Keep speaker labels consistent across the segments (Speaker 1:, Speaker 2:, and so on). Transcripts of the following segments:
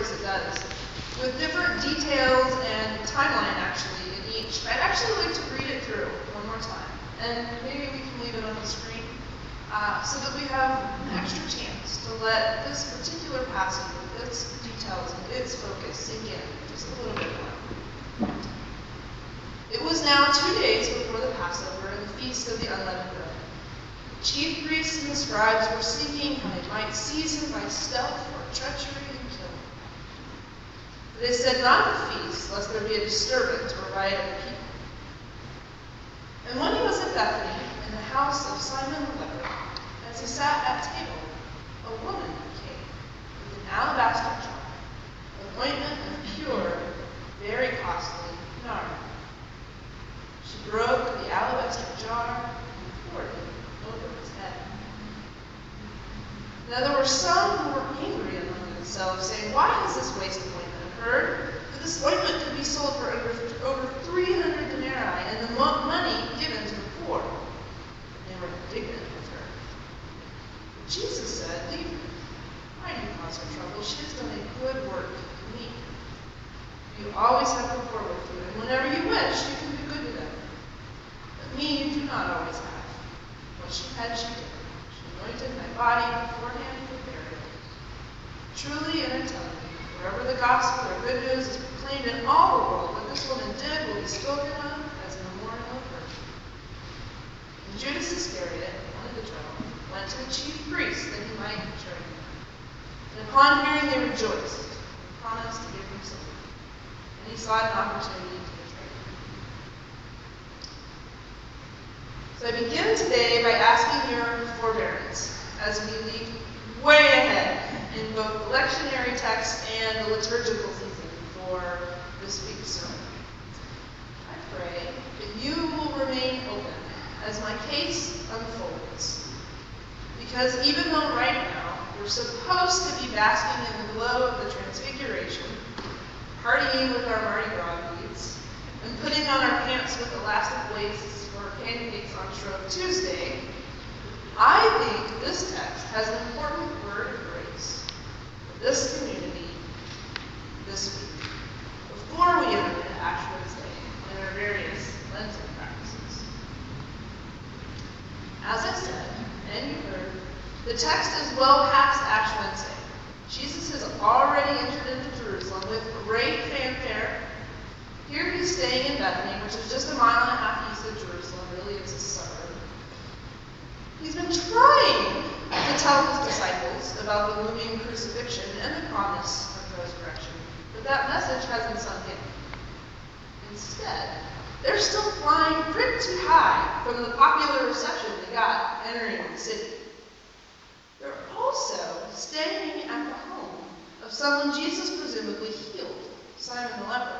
Speaker 1: stories it does, with different details and timeline actually in each. I'd actually like to read it through one more time, and maybe we can leave it on the screen so that we have an extra chance to let this particular passage with its details and its focus sink in just a little bit more. It was now 2 days before the Passover and the feast of the unleavened bread. The chief priests and the scribes were seeking how they might seize him by stealth or treachery and kill him. For they said not at the feast, lest there be a disturbance or riot of the people. And when he was at Bethany, in the house of Simon the leper, as he sat at table, a woman came with an alabaster jar of ointment of pure, very costly nard. She broke the alabaster jar and poured it over his head. Now there were some who were angry among themselves, saying, "Why has this waste of ointment occurred? For this ointment could be sold for over 300 denarii, and the money given to the poor." And they were indignant with her. But Jesus said, "Leave her. Why do you cause her trouble? She has done a good work to me. You always have the poor with you, and whenever you wish, you can do good to them. But me you do not always have. What she had, she did. She anointed my body beforehand for burial. Truly, and I tell you, wherever the gospel or good news is proclaimed in all the world, what this woman did will be spoken of as a memorial of her." And Judas Iscariot, one of the 12, went to the chief priests that he might betray him. And upon hearing, they rejoiced and promised to give him silver. And he sought an opportunity to betray him. So I begin today by asking your forbearance as we leap way ahead in both the lectionary text and the liturgical season for this week's sermon. I pray that you will remain open as my case unfolds. Because even though right now we're supposed to be basking in the glow of the Transfiguration, partying with our Mardi Gras beads, and putting on our pants with elastic waists for pancakes on Shrove Tuesday, I think this text has an important word of grace for this community this week, before we enter into Ash Wednesday and our various Lenten practices. As I said, and you heard, the text is well past Ash Wednesday. Jesus has already entered into Jerusalem with great fanfare. Here he's staying in Bethany, which is just 1.5 miles east of Jerusalem. Really, it's a suburb. He's been trying to tell his disciples about the looming crucifixion and the promise of resurrection, but that message hasn't sunk in. Instead, they're still flying pretty high from the popular reception they got entering the city. They're also staying at the home of someone Jesus presumably healed, Simon the leper.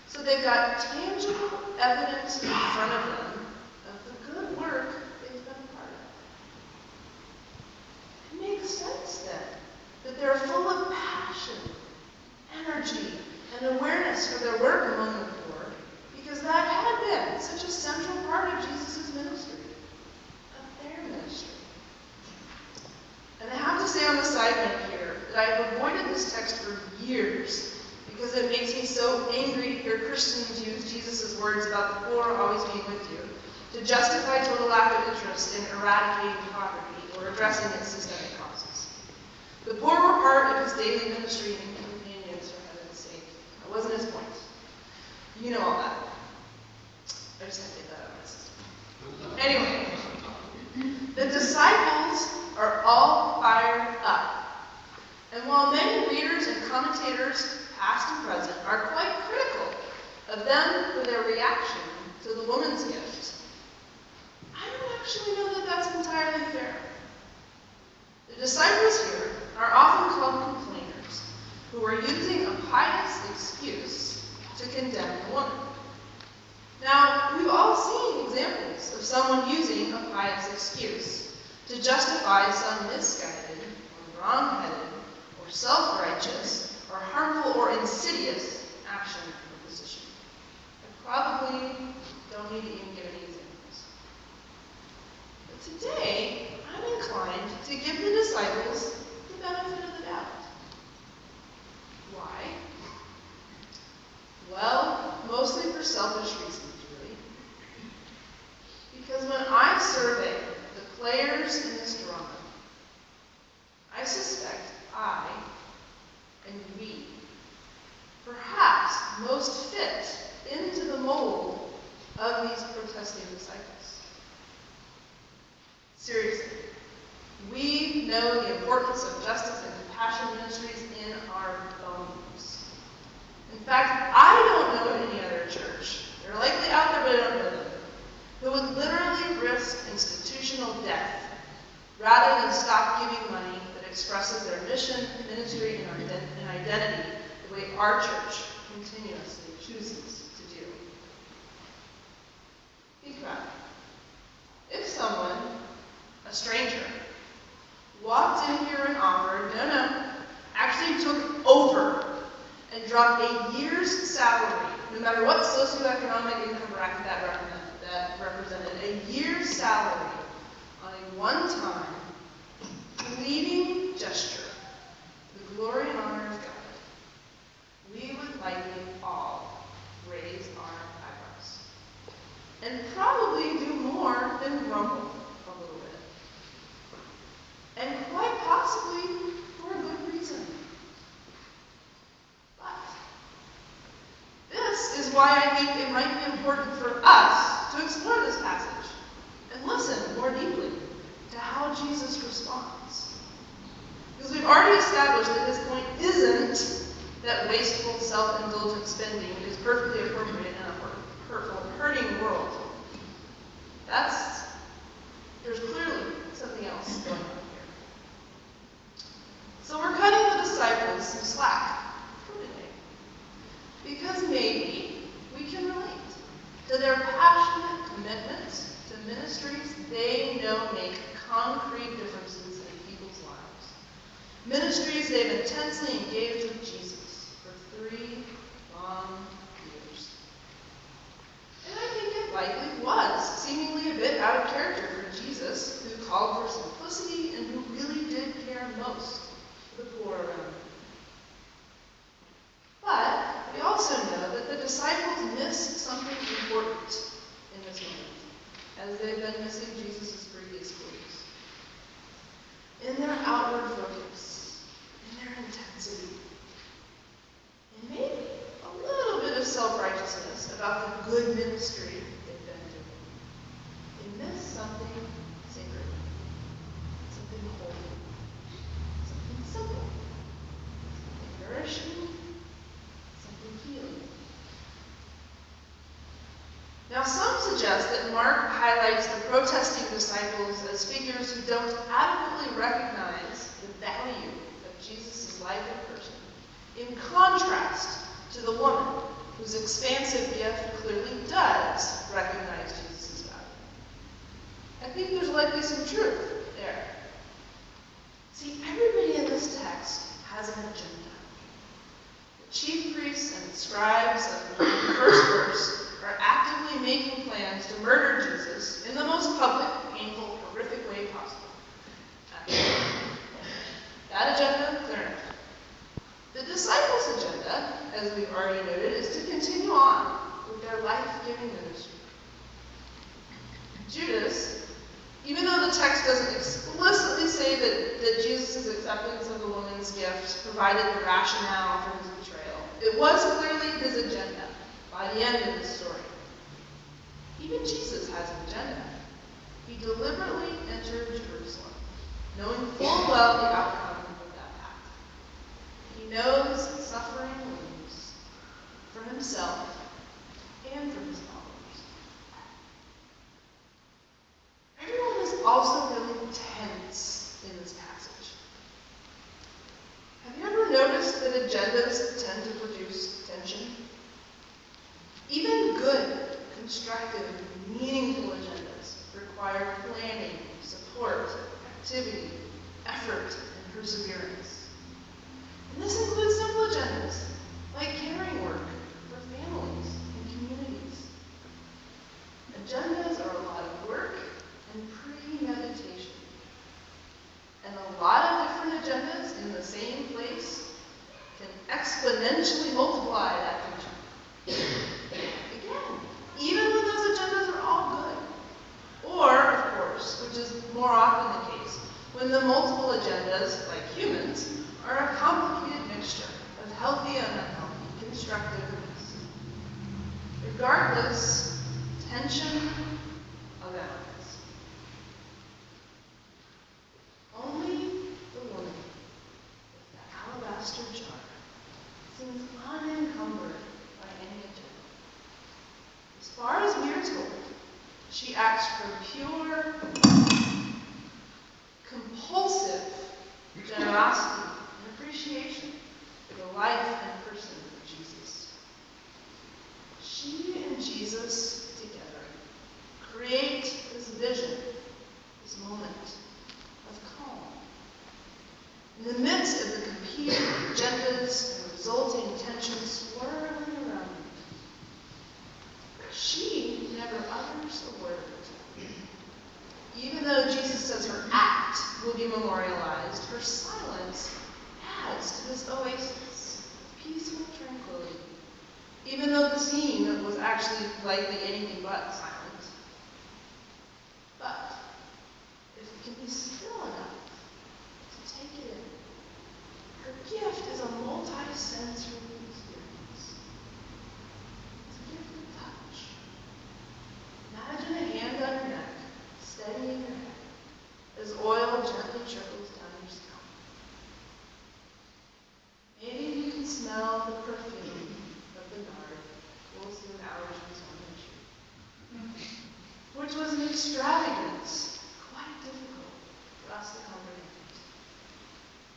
Speaker 1: So they've got tangible evidence in front of them of the good work they've been a part of. It makes sense then that they're full of passion, energy, and awareness for their work among the poor, because that had been such a central part of Jesus' ministry, of their ministry. And I have to say on the side note here that I have avoided this text for years because it makes me so angry to hear Christians use Jesus' words about the poor always being with you to justify total lack of interest in eradicating poverty or addressing its systemic causes. The poor were part of his daily ministry and companions, for heaven's sake. That wasn't his point. You know all that. I just had to get that out of my system. Anyway, the disciples are all fired up. And while many readers and commentators, past and present, are quite critical of them for their reaction to the woman's gift, I don't actually know that that's entirely fair. The disciples here are often called complainers, who are using a pious excuse to condemn the woman. Now, we've all seen examples of someone using a pious excuse to justify some misguided, or wrong-headed, or self-righteous, or harmful or insidious action or position. I probably don't need to even give any examples. But today, I'm inclined to give the disciples the benefit of the doubt. for selfish reasons, really. Because when I survey the players in this drama, I suspect I and we perhaps most fit into the mold of these protesting disciples. Seriously, we know the importance of justice and compassion ministries in our bones. In fact, I don't know any other church, they're likely out there but I don't know them, who would literally risk institutional death rather than stop giving money that expresses their mission, ministry, and identity the way our church continuously chooses to do. Think about it. If someone, a stranger, walked in here and offered, actually took over and dropped a year's salary, no matter what socioeconomic income bracket that represented, a year's salary on a one-time, fleeting gesture to the glory and honor of God, we would likely all raise our eyebrows. And probably do more than grumble a little bit. And quite possibly for a good reason. But this is why I think it might be important for us to explore this passage and listen more deeply to how Jesus responds. Because we've already established that his point isn't that wasteful, self-indulgent spending is perfectly appropriate in a hurting world. There's clearly something else going on here. So we're cutting the disciples some slack for today. Because maybe we can relate to their passionate commitment to ministries they know make concrete differences in people's lives. Ministries they've intensely engaged with Jesus for 3 long years. And I think it likely was seemingly a bit out of character for Jesus, who called for simplicity and who really did care most for the poor around him. But we also know that the disciples missed something important in this moment, as they've been missing Jesus' previous clues. In their outward focus, in their intensity, and maybe a little bit of self-righteousness about the good ministry they've been doing, they missed something sacred, something holy, something simple, something nourishing, something healing. Now, some suggest that Mark highlights the protesting disciples as figures who don't adequately recognize the value of Jesus' life and person, in contrast to the woman whose expansive gift clearly does recognize Jesus' value. I think there's likely some truth there. See, everybody in this text has an agenda. The chief priests and scribes of the first verse are actively making plans to murder Jesus in the most public, painful, horrific way possible. That agenda, clear enough. The disciples' agenda, as we've already noted, is to continue on with their life-giving ministry. Judas, even though the text doesn't explicitly say that Jesus' acceptance of the woman's gift provided the rationale for his betrayal, it was clearly his agenda by the end of this story. Even Jesus has an agenda. He deliberately entered Jerusalem, knowing full well the outcome of that path. He knows suffering looms for himself and for his followers. Everyone is also really tense in this passage. Have you ever noticed that agendas tend to produce tension? Even good, constructive, meaningful agendas require planning, support, activity, effort, and perseverance. And this includes simple agendas, like caring work for families and communities. Agendas are a lot of work and premeditation. And a lot of different agendas in the same place can exponentially multiply that tension. Again, more often the case when the multiple agendas, like humans, are a complicated mixture of healthy and unhealthy, constructive and peace. Regardless, tension abounds. Only the woman with the alabaster jar seems unencumbered by any agenda. As far as we are told, she acts for pure, compulsive generosity and appreciation for the life and person of Jesus. She and Jesus together create this vision, this moment of calm. In the midst of the competing agendas and resulting tension swirling around them, she never utters a word. Even though Jesus says her act will be memorialized, her silence adds to this oasis of peaceful tranquility. Even though the scene was actually likely anything but silent. But if we can be still enough to take it in, her gift is a multi-sensory experience. It's a gift of touch. Imagine a hand on your neck, steadying your head, as oil gently trickles down your scalp. Maybe you can smell the perfume of the nard, we'll see with allergies on the tree, which was an extravagance quite difficult for us to comprehend.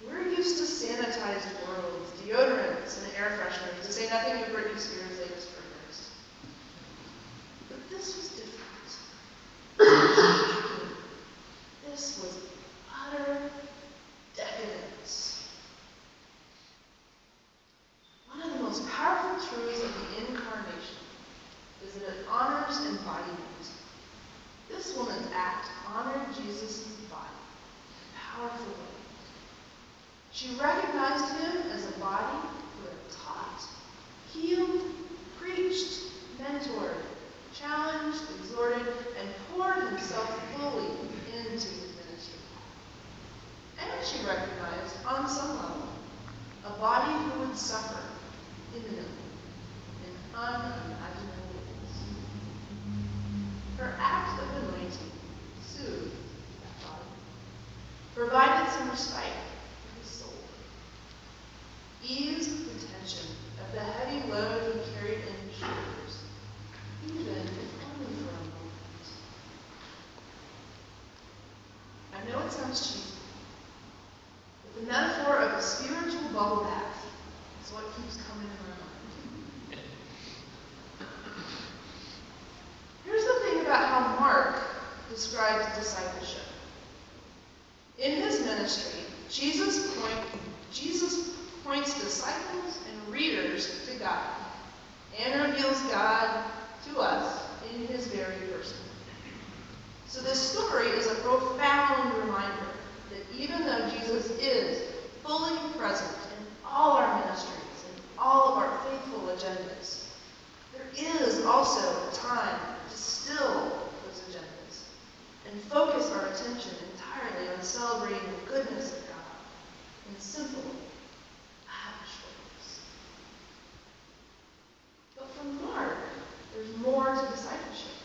Speaker 1: We're used to sanitized worlds, deodorants, and air fresheners, to say nothing of Britney Spears' latest fragrance. But this was different. This was utter decadence. One of the most powerful truths of the Incarnation is that it honors embodiment. This woman's act honored Jesus' body in a powerful way. She recognized him as a body who had taught, healed, preached, mentored, challenged, exhorted, and poured himself fully into his ministry. And she recognized, on some level, a body who would suffer imminently in unimaginable ways. Her act of anointing soothed that body, provided some respite for his soul, eased the tension of the heavy load he carried in his shoulders, even if only for a moment. I know it sounds cheesy, but the metaphor of a spiritual bubble bath is what keeps coming in my mind. Here's the thing about how Mark describes discipleship. In his ministry, Jesus points disciples and readers to God and reveals God to us in his very person. So this story is a profound reminder that even though Jesus is fully present in all our ministries and all of our faithful agendas, there is also a time to still those agendas and focus our attention entirely on celebrating the goodness of God in simple, lavish ways. But for Mark, there's more to discipleship.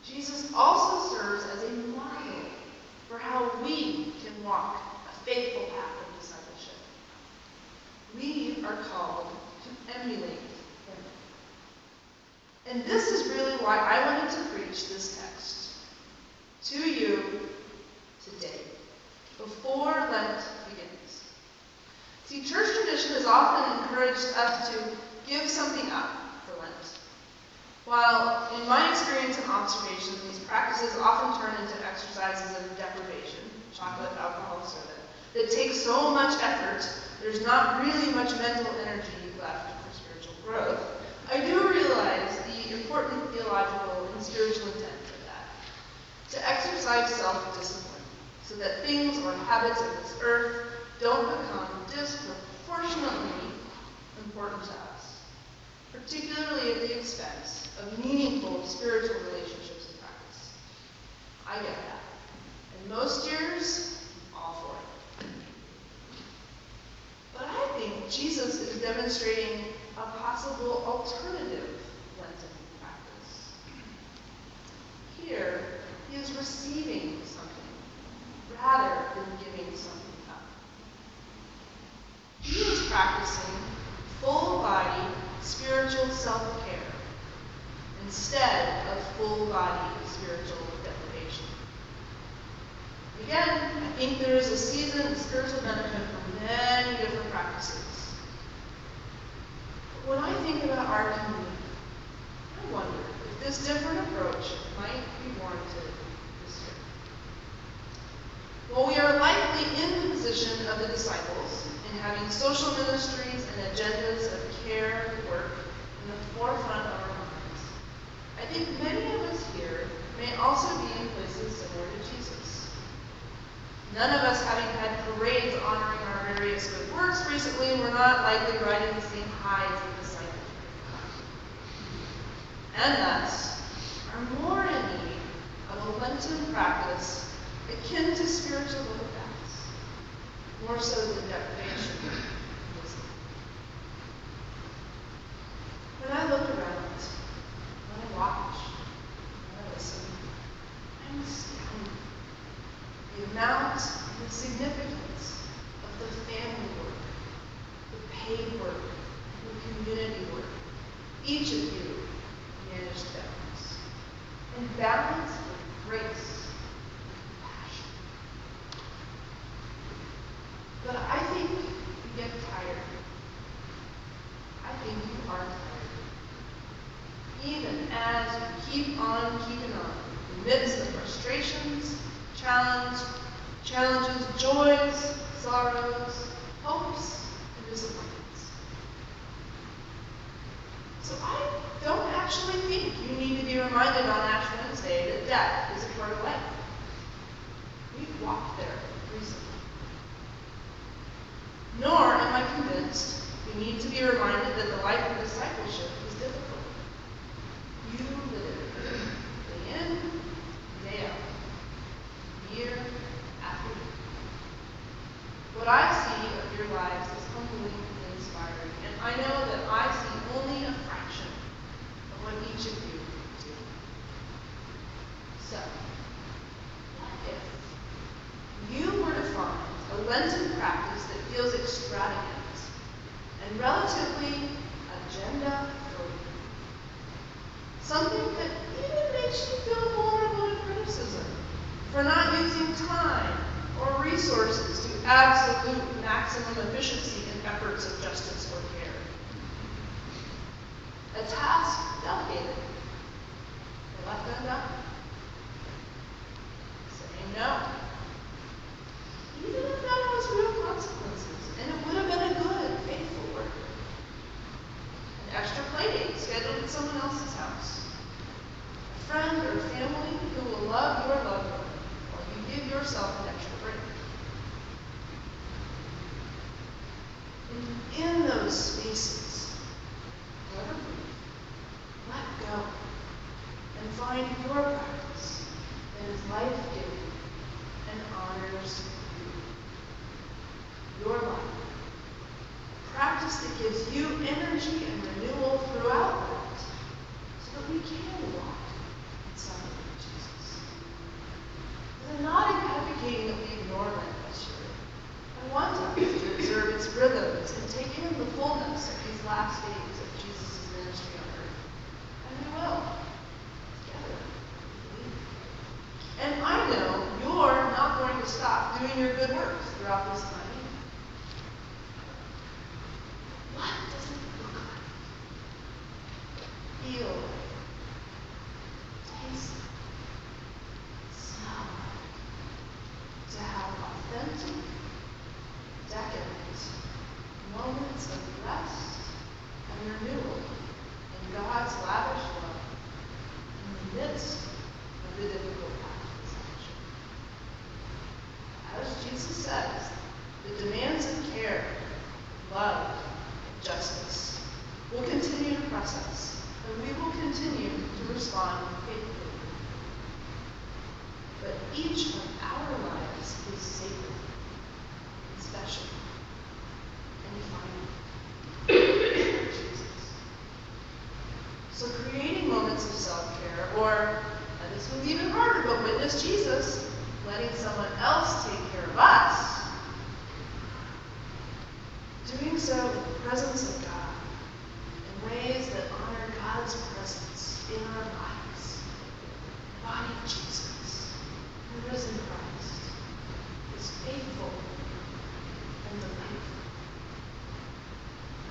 Speaker 1: Jesus also serves as a model for how we can walk a faithful path of discipleship. We are called to emulate him. And this is really why I wanted to preach this text to you today, before Lent begins. See, church tradition has often encouraged us to give something up for Lent. While, in my experience and observation, these practices often turn into exercises of deprivation, chocolate, alcohol, soda, that take so much effort, there's not really much mental energy left for spiritual growth, I do realize the important theological and spiritual intent of that. To exercise self-discipline, so that things or habits of this earth don't become disproportionately important to us, particularly at the expense of meaningful spiritual relationships and practice. I get that. Jesus is demonstrating a possible alternative Lenten practice. Here, he is receiving something rather than giving something up. He is practicing full-body spiritual self-care instead of full-body spiritual deprivation. Again, I think there is a season of spiritual benefit from many different practices. But when I think about our community, I wonder if this different approach might be warranted this year. While we are likely in the position of the disciples in having social ministries and agendas of care and work in the forefront of our minds, I think many of us here may also be in places similar to Jesus. None of us having had parades honoring our various good works recently, we're not likely riding the same highs of the disciples. And thus, are more in need of a Lenten practice akin to spiritual little baths, more so than deprivation. When I look around, when I watch, when I listen, I'm astounded. The amount and the significance of the family work, the paid work, the community work each of you manage to balance. And balance with grace and passion. But I think you get tired. I think you are tired. Even as you keep on keeping on, amidst the frustrations, challenges, joys, sorrows, hopes, and disappointments. So I don't actually think you need to be reminded on Ash Wednesday that death is a part of life. We've walked there recently. Nor am I convinced we need to be reminded that the life of discipleship is difficult. You live it day in, day out, year after year. What I see of your lives is humbling and inspiring, and I know that I see only a fraction of what each of you do. So, what if you were to find a Lenten practice that feels extravagant and relatively agenda-free? Something that even makes you feel vulnerable to criticism for not using time or resources to absolute maximum efficiency in efforts of justice or care. A task delegated or left undone. Saying no. Even if that has real consequences, and it would have been a good, faithful work. An extra playdate scheduled at someone else's house. A friend or family who will love your loved one while you give yourself an extra break. And in those spaces, however brief, let go and find your practice that is life-giving and honors you. Your life. A practice that gives you energy and renewal throughout Lent so that we can walk in something with Jesus. And I'm not advocating that we ignore Lent this year. I want us to observe its rhythms and take in the fullness of these last days of Jesus' ministry on earth. And we will, together. And I know you're not going to stop doing your good works throughout this time. What does it look like? Feel like? Taste like? Smell like? To have authentic, decadent moments of rest and renewal in God's lavish love in the midst of the difficult path of salvation. As Jesus says, the demands of care, love, justice will continue to press us, and we will continue to respond faithfully. But each of our lives is sacred and special and final. as Jesus, letting someone else take care of us, doing so in the presence of God, in ways that honor God's presence in our lives. The body of Jesus, the risen Christ, is faithful and delightful.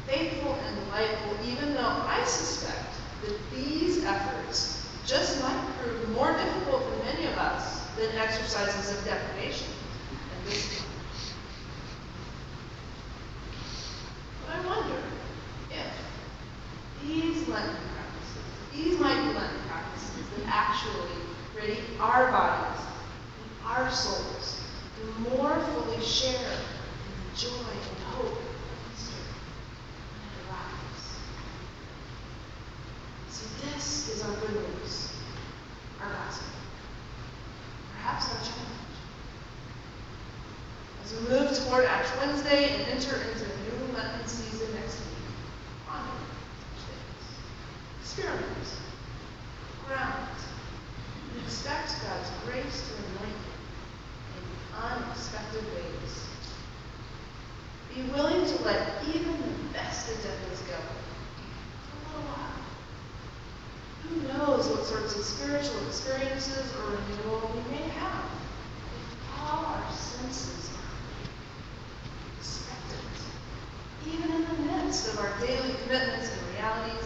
Speaker 1: Faithful and delightful, even though I suspect that these efforts just might prove more difficult for many of us than exercises of deprivation and discipline. But I wonder if these Lenten practices, these might be Lenten practices that actually ready our bodies and our souls to more fully share in the joy and hope of Easter and our lives. So this is our good news, our gospel, perhaps our challenge. As we move toward Ash Wednesday and enter into the new Lenten season next week, ponder such things. Experiment, ground, and expect God's grace to enlighten you in unexpected ways. Be willing to let even the best agendas go for a little while. Who knows what sorts of spiritual experiences or renewal we may have if all our senses are expectant, even in the midst of our daily commitments and realities